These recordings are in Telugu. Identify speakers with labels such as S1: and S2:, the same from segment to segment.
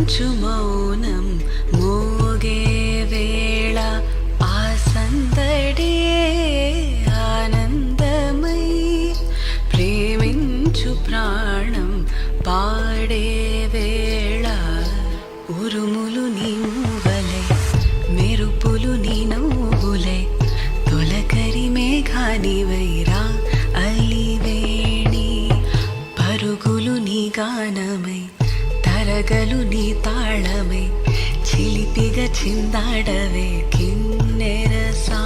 S1: ప్రేమించు మౌనం మోగే వేళ ఆ సందడే ఆనందమై ప్రేమించు ప్రాణం పాడే వేళ ఉరుములు నీ మూవలై మెరుపులు నీ నవ్వులై తొలకరి మేఘానివైరా అలివేణి పరుగులు నీ గానమై తరగలు నీ తాళమై చిలిపిగా చిందాడవే కిన్నెరసాని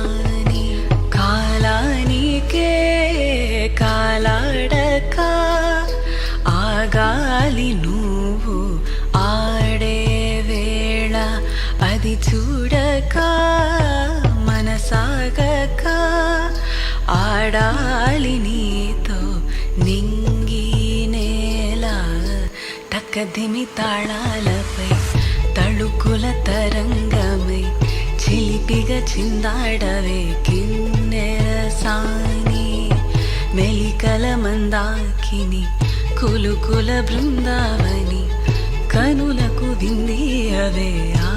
S1: కాలానికే కాలాడక ఆగాలి నువ్వు ఆడే వేళ అది చూడక మనసాగక ఆడాలి నీతో నింగి నేల తక్కదిమి తాళాలపై తళుకుల తరంగమై చిలిపిగా చిందాడవే కిన్నెరసాని మెలికల మందాకిని కులుకుల బృందావని కనులకు విందియవే ఆ